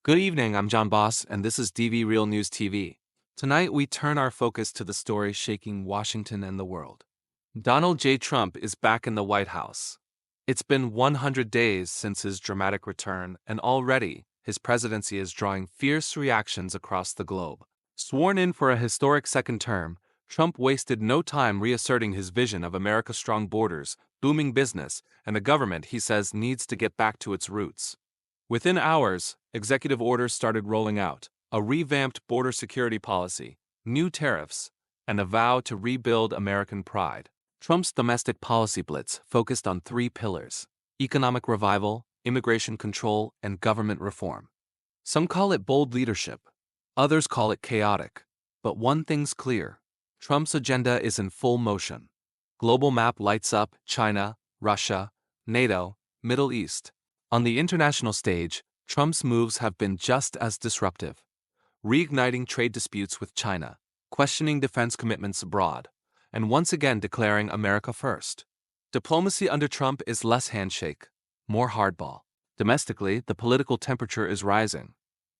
Good evening, I'm John Boss, and this is DV Real News TV. Tonight, we turn our focus to the story shaking Washington and the world. Donald J. Trump is back in the White House. It's been 100 days since his dramatic return, and already, his presidency is drawing fierce reactions across the globe. Sworn in for a historic second term, Trump wasted no time reasserting his vision of America's strong borders, booming business, and a government he says needs to get back to its roots. Within hours, executive orders started rolling out, a revamped border security policy, new tariffs, and a vow to rebuild American pride. Trump's domestic policy blitz focused on three pillars: economic revival, immigration control, and government reform. Some call it bold leadership, others call it chaotic. But one thing's clear: Trump's agenda is in full motion. Global map lights up China, Russia, NATO, Middle East. On the international stage, Trump's moves have been just as disruptive, reigniting trade disputes with China, questioning defense commitments abroad, and once again declaring America first. Diplomacy under Trump is less handshake, more hardball. Domestically, the political temperature is rising.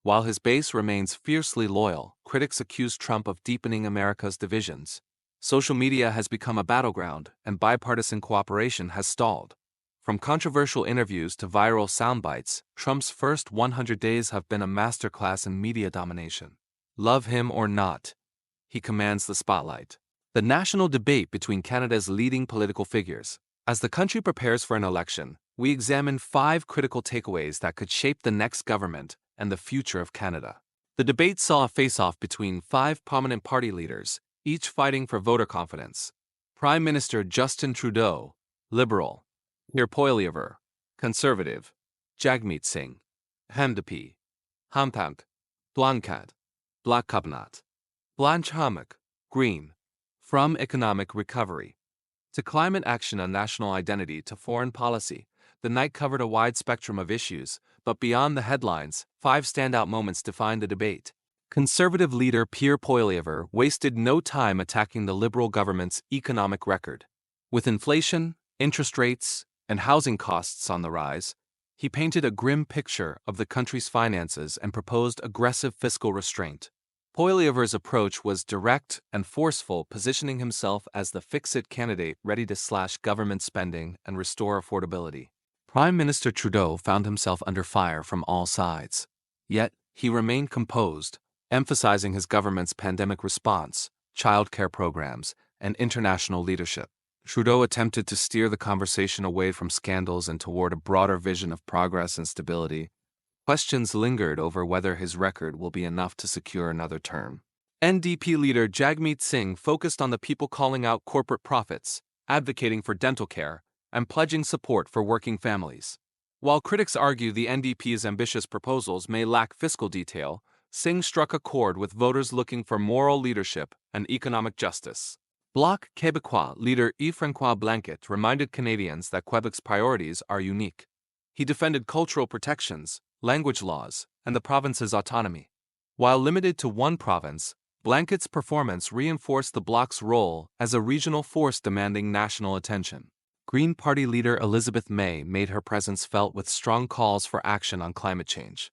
While his base remains fiercely loyal, critics accuse Trump of deepening America's divisions. Social media has become a battleground, and bipartisan cooperation has stalled. From controversial interviews to viral soundbites, Trump's first 100 days have been a masterclass in media domination. Love him or not, he commands the spotlight. The national debate between Canada's leading political figures. As the country prepares for an election, we examine 5 critical takeaways that could shape the next government and the future of Canada. The debate saw a face-off between 5 prominent party leaders, each fighting for voter confidence. Prime Minister Justin Trudeau, Liberal; Pierre Poilievre, Conservative; Jagmeet Singh, HMDP; Hampant, Blancat, Blackcabnat; Blanche Hammack, Green. From economic recovery to climate action and national identity to foreign policy, the night covered a wide spectrum of issues, but beyond the headlines, 5 standout moments defined the debate. Conservative leader Pierre Poilievre wasted no time attacking the Liberal government's economic record. With inflation, interest rates, and housing costs on the rise, he painted a grim picture of the country's finances and proposed aggressive fiscal restraint. Poilievre's approach was direct and forceful, positioning himself as the fix-it candidate ready to slash government spending and restore affordability. Prime Minister Trudeau found himself under fire from all sides. Yet, he remained composed, emphasizing his government's pandemic response, childcare programs, and international leadership. Trudeau attempted to steer the conversation away from scandals and toward a broader vision of progress and stability. Questions lingered over whether his record will be enough to secure another term. NDP leader Jagmeet Singh focused on the people, calling out corporate profits, advocating for dental care, and pledging support for working families. While critics argue the NDP's ambitious proposals may lack fiscal detail, Singh struck a chord with voters looking for moral leadership and economic justice. Bloc Québécois leader Yves-François Blanquet reminded Canadians that Quebec's priorities are unique. He defended cultural protections, language laws, and the province's autonomy. While limited to one province, Blanquet's performance reinforced the Bloc's role as a regional force demanding national attention. Green Party leader Elizabeth May made her presence felt with strong calls for action on climate change.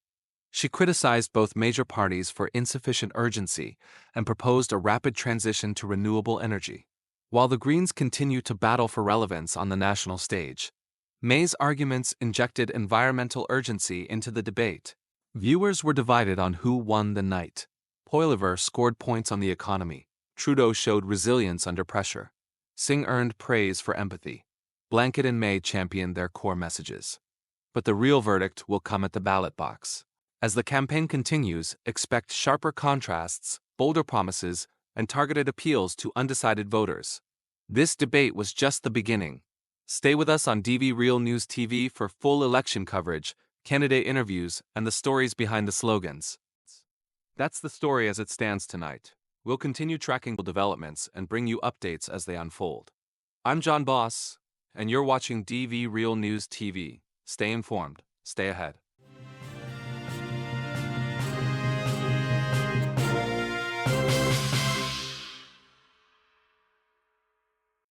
She criticized both major parties for insufficient urgency and proposed a rapid transition to renewable energy. While the Greens continue to battle for relevance on the national stage, May's arguments injected environmental urgency into the debate. Viewers were divided on who won the night. Poilievre scored points on the economy. Trudeau showed resilience under pressure. Singh earned praise for empathy. Blanquet and May championed their core messages. But the real verdict will come at the ballot box. As the campaign continues, expect sharper contrasts, bolder promises, and targeted appeals to undecided voters. This debate was just the beginning. Stay with us on DV Real News TV for full election coverage, candidate interviews, and the stories behind the slogans. That's the story as it stands tonight. We'll continue tracking developments and bring you updates as they unfold. I'm John Boss, and you're watching DV Real News TV. Stay informed, stay ahead.